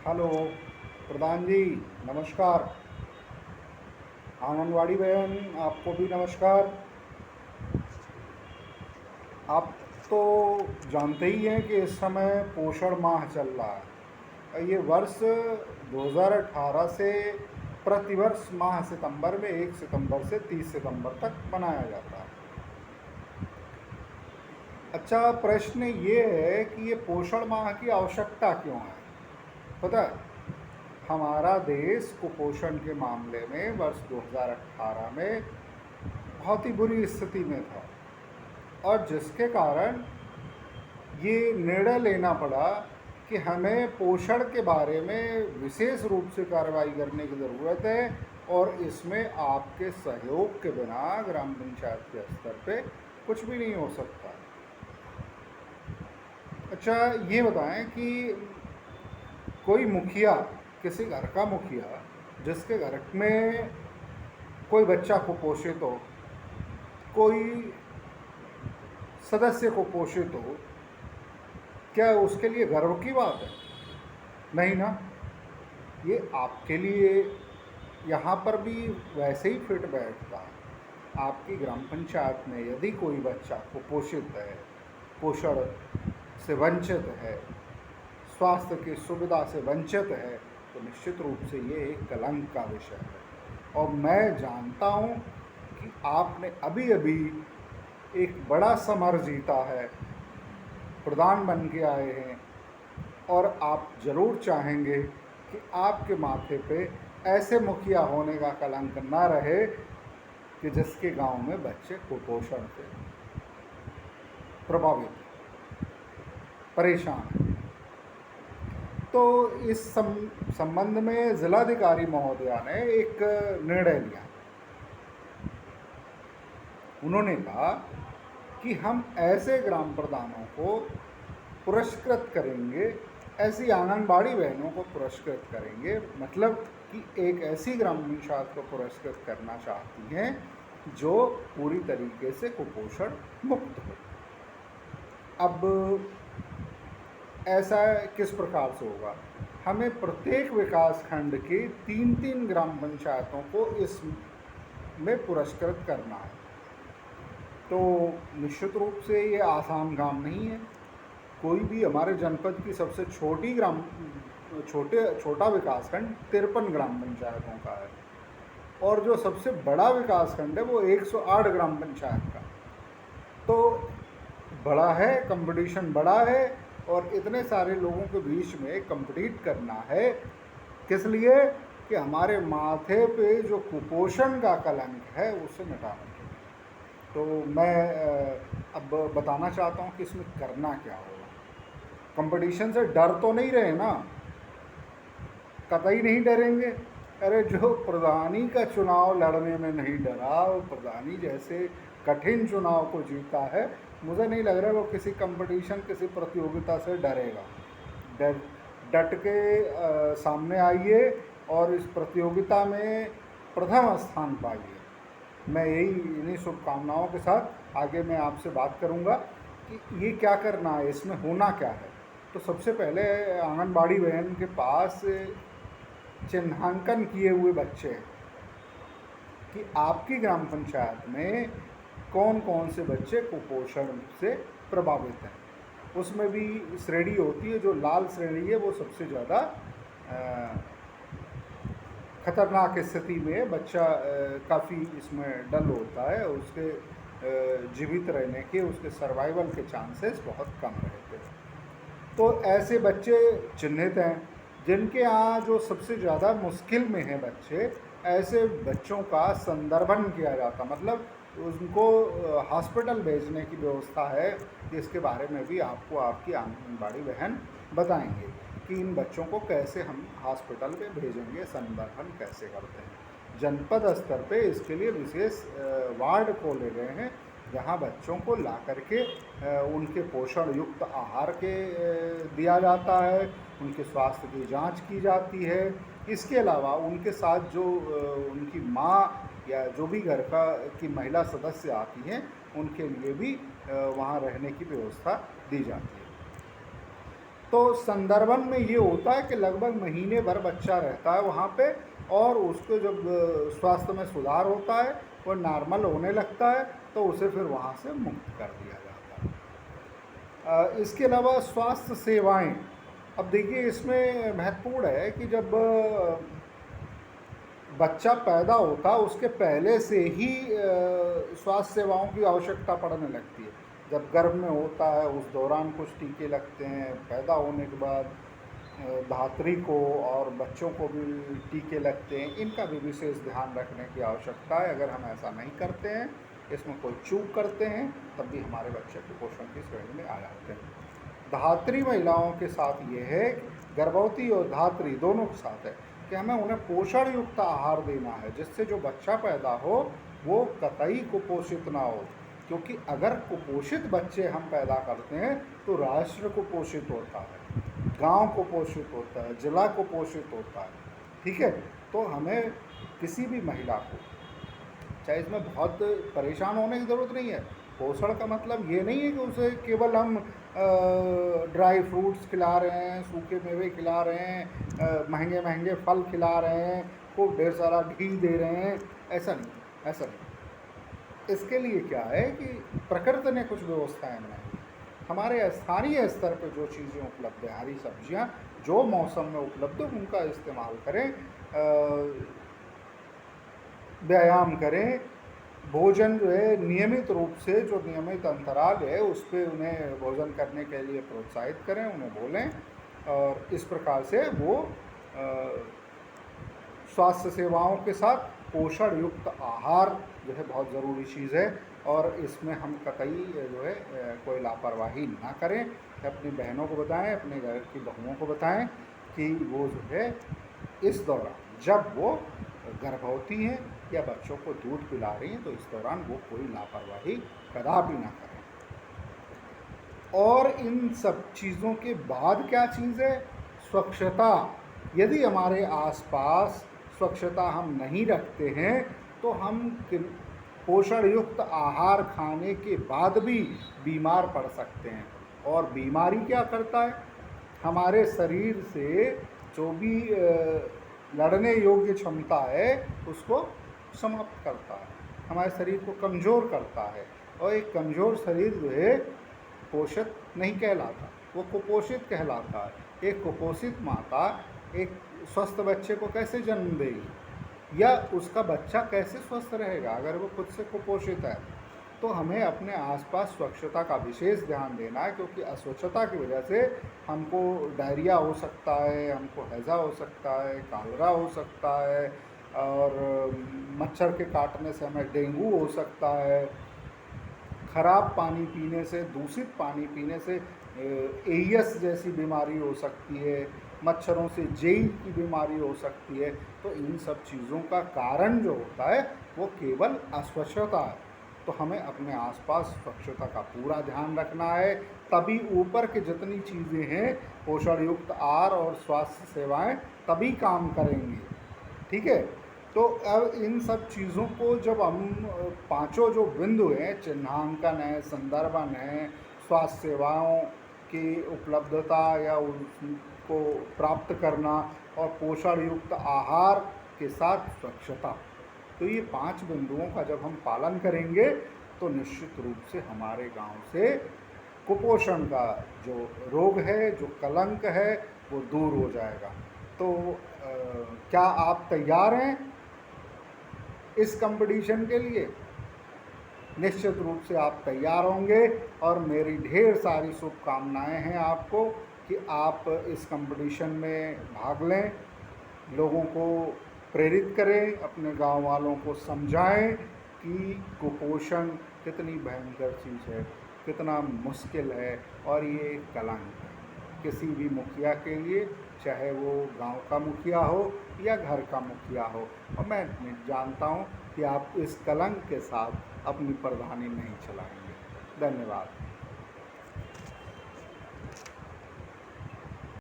Hello प्रधान जी, नमस्कार। आंगनवाड़ी बहन, आपको भी नमस्कार। आप तो जानते ही हैं कि इस समय पोषण माह चल रहा है। ये वर्ष 2018 से प्रतिवर्ष माह सितंबर में 1 सितंबर से 30 सितंबर तक मनाया जाता है। अच्छा, प्रश्न ये है कि ये पोषण माह की आवश्यकता क्यों है? पता है, हमारा देश कुपोषण के मामले में वर्ष 2018 में बहुत ही बुरी स्थिति में था, और जिसके कारण ये निर्णय लेना पड़ा कि हमें पोषण के बारे में विशेष रूप से कार्रवाई करने की ज़रूरत है, और इसमें आपके सहयोग के बिना ग्राम पंचायत के स्तर पे कुछ भी नहीं हो सकता। अच्छा, ये बताएं कि कोई मुखिया, किसी घर का मुखिया जिसके घर में कोई बच्चा कुपोषित हो, कोई सदस्य कुपोषित हो, क्या उसके लिए गर्व की बात है? नहीं ना। ये आपके लिए यहाँ पर भी वैसे ही फिट बैठता है। आपकी ग्राम पंचायत में यदि कोई बच्चा कुपोषित है, पोषण से वंचित है, स्वास्थ्य की सुविधा से वंचित है, तो निश्चित रूप से ये एक कलंक का विषय है। और मैं जानता हूँ कि आपने अभी अभी एक बड़ा समर जीता है, प्रधान बन के आए हैं, और आप ज़रूर चाहेंगे कि आपके माथे पे ऐसे मुखिया होने का कलंक ना रहे कि जिसके गांव में बच्चे कुपोषण से प्रभावित हैं, परेशान हैं। तो इस संबंध में जिलाधिकारी महोदया ने एक निर्णय लिया। उन्होंने कहा कि हम ऐसे ग्राम प्रधानों को पुरस्कृत करेंगे, ऐसी आंगनबाड़ी बहनों को पुरस्कृत करेंगे, मतलब कि एक ऐसी ग्राम पंचायत को पुरस्कृत करना चाहती हैं जो पूरी तरीके से कुपोषण मुक्त हो। अब ऐसा किस प्रकार से होगा? हमें प्रत्येक विकास खंड की 3-3 ग्राम पंचायतों को इसमें पुरस्कृत करना है। तो निश्चित रूप से ये आसान काम नहीं है। कोई भी हमारे जनपद की सबसे छोटा विकासखंड 53 ग्राम पंचायतों का है, और जो सबसे बड़ा विकासखंड है वो 108 ग्राम पंचायत का। तो बड़ा है, कंपटीशन बड़ा है, और इतने सारे लोगों के बीच में कंपीट करना है। किस लिए? कि हमारे माथे पे जो कुपोषण का कलंक है उसे मिटाने के लिए। तो मैं अब बताना चाहता हूँ कि इसमें करना क्या होगा। कंपटीशन से डर तो नहीं रहे ना? कतई नहीं डरेंगे। अरे, जो प्रधानी का चुनाव लड़ने में नहीं डरा, वो प्रधानी जैसे कठिन चुनाव को जीता है, मुझे नहीं लग रहा वो किसी कंपटीशन, किसी प्रतियोगिता से डरेगा। डट के सामने आइए और इस प्रतियोगिता में प्रथम स्थान पाइए। मैं इन्हीं शुभकामनाओं के साथ आगे मैं आपसे बात करूंगा कि ये क्या करना है, इसमें होना क्या है। तो सबसे पहले आंगनबाड़ी बहन के पास चिन्हांकन किए हुए बच्चे हैं कि आपकी ग्राम पंचायत में कौन कौन से बच्चे कुपोषण से प्रभावित हैं। उसमें भी श्रेणी होती है, जो लाल श्रेणी है वो सबसे ज़्यादा खतरनाक स्थिति में बच्चा काफ़ी इसमें डल होता है, उसके जीवित रहने के, उसके सर्वाइवल के चांसेस बहुत कम रहते हैं। तो ऐसे बच्चे चिन्हित हैं जिनके यहाँ जो सबसे ज़्यादा मुश्किल में हैं बच्चे, ऐसे बच्चों का संदर्भन किया जाता, मतलब उनको हॉस्पिटल भेजने की व्यवस्था है। इसके बारे में भी आपको आपकी आंगनबाड़ी बहन बताएंगे कि इन बच्चों को कैसे हम हॉस्पिटल में भेजेंगे, संदर्भन कैसे करते हैं। जनपद स्तर पे इसके लिए विशेष वार्ड खोले गए हैं, जहाँ बच्चों को ला करके उनके पोषण युक्त आहार के दिया जाता है, उनके स्वास्थ्य की जांच की जाती है। इसके अलावा उनके साथ जो उनकी माँ या जो भी घर की महिला सदस्य आती हैं, उनके लिए भी वहाँ रहने की व्यवस्था दी जाती है। तो संदर्भन में ये होता है कि लगभग महीने भर बच्चा रहता है वहाँ पे, और उसको जब स्वास्थ्य में सुधार होता है, वो नॉर्मल होने लगता है, तो उसे फिर वहाँ से मुक्त कर दिया जाता है। इसके अलावा स्वास्थ्य सेवाएं, अब देखिए इसमें महत्वपूर्ण है कि जब बच्चा पैदा होता है उसके पहले से ही स्वास्थ्य सेवाओं की आवश्यकता पड़ने लगती है। जब गर्भ में होता है उस दौरान कुछ टीके लगते हैं, पैदा होने के बाद धात्री को और बच्चों को भी टीके लगते हैं, इनका भी विशेष ध्यान रखने की आवश्यकता है। अगर हम ऐसा नहीं करते हैं, इसमें कोई चूक करते हैं, तब भी हमारे बच्चे कुपोषण की श्रेणी में आ जाते हैं। धात्री महिलाओं के साथ ये है, गर्भवती और धात्री दोनों के साथ है कि हमें उन्हें पोषण युक्त आहार देना है, जिससे जो बच्चा पैदा हो वो कतई कुपोषित ना हो, क्योंकि अगर कुपोषित बच्चे हम पैदा करते हैं तो राष्ट्र कुपोषित होता है, गांव कुपोषित होता है, जिला कुपोषित होता है। ठीक है, तो हमें किसी भी महिला को, चाहे इसमें बहुत परेशान होने की ज़रूरत नहीं है। पोषण का मतलब ये नहीं है कि उसे केवल हम ड्राई फ्रूट्स खिला रहे हैं, सूखे मेवे खिला रहे हैं, महंगे महंगे फल खिला रहे हैं, खूब ढेर सारा घी दे रहे हैं, ऐसा नहीं, ऐसा नहीं। इसके लिए क्या है कि प्रकृति ने कुछ व्यवस्थाएं बनाई। हमारे स्थानीय स्तर पर जो चीज़ें उपलब्ध हैं, हरी सब्जियां जो मौसम में उपलब्ध है उनका इस्तेमाल करें, व्यायाम करें, भोजन जो है नियमित रूप से, जो नियमित अंतराल है उस पर उन्हें भोजन करने के लिए प्रोत्साहित करें, उन्हें बोलें, और इस प्रकार से वो स्वास्थ्य सेवाओं के साथ पोषण युक्त आहार जो है बहुत ज़रूरी चीज़ है, और इसमें हम कतई जो है कोई लापरवाही ना करें। अपनी बहनों को बताएं, अपने घर की बहुओं को बताएं कि वो जो है इस दौरान जब वो गर्भवती हैं या बच्चों को दूध पिला रही हैं, तो इस दौरान वो कोई लापरवाही कदापि ना करें। और इन सब चीज़ों के बाद क्या चीज़ है? स्वच्छता। यदि हमारे आसपास स्वच्छता हम नहीं रखते हैं तो हम पोषण युक्त आहार खाने के बाद भी बीमार पड़ सकते हैं। और बीमारी क्या करता है? हमारे शरीर से जो भी लड़ने योग्य क्षमता है उसको समाप्त करता है, हमारे शरीर को कमज़ोर करता है। और एक कमज़ोर शरीर जो है पोषित नहीं कहलाता, वो कुपोषित कहलाता है। एक कुपोषित माता एक स्वस्थ बच्चे को कैसे जन्म देगी, या उसका बच्चा कैसे स्वस्थ रहेगा अगर वो खुद से कुपोषित है? तो हमें अपने आसपास स्वच्छता का विशेष ध्यान देना है, क्योंकि अस्वच्छता की वजह से हमको डायरिया हो सकता है, हमको हैज़ा हो सकता है, कॉलरा हो सकता है, और मच्छर के काटने से हमें डेंगू हो सकता है। ख़राब पानी पीने से, दूषित पानी पीने से एईएस जैसी बीमारी हो सकती है, मच्छरों से जेई की बीमारी हो सकती है। तो इन सब चीज़ों का कारण जो होता है वो केवल अस्वच्छता है। तो हमें अपने आसपास स्वच्छता का पूरा ध्यान रखना है, तभी ऊपर के जितनी चीज़ें हैं, पोषण युक्त आहार और स्वास्थ्य सेवाएं तभी काम करेंगी। ठीक है, तो अब इन सब चीज़ों को जब हम पांचों जो बिंदु हैं, चिन्हांकन है, संदर्भन है, स्वास्थ्य सेवाओं की उपलब्धता या उनको प्राप्त करना, और पोषण युक्त आहार के साथ स्वच्छता, तो ये 5 बिंदुओं का जब हम पालन करेंगे तो निश्चित रूप से हमारे गांव से कुपोषण का जो रोग है, जो कलंक है, वो दूर हो जाएगा। तो क्या आप तैयार हैं इस कंपटीशन के लिए? निश्चित रूप से आप तैयार होंगे, और मेरी ढेर सारी शुभकामनाएं हैं आपको कि आप इस कंपटीशन में भाग लें, लोगों को प्रेरित करें, अपने गांव वालों को समझाएं कि कुपोषण कितनी भयंकर चीज़ है, कितना मुश्किल है, और ये एक कलंक है किसी भी मुखिया के लिए, चाहे वो गांव का मुखिया हो या घर का मुखिया हो। और मैं जानता हूं कि आप इस कलंक के साथ अपनी प्रधानी नहीं चलाएंगे। धन्यवाद।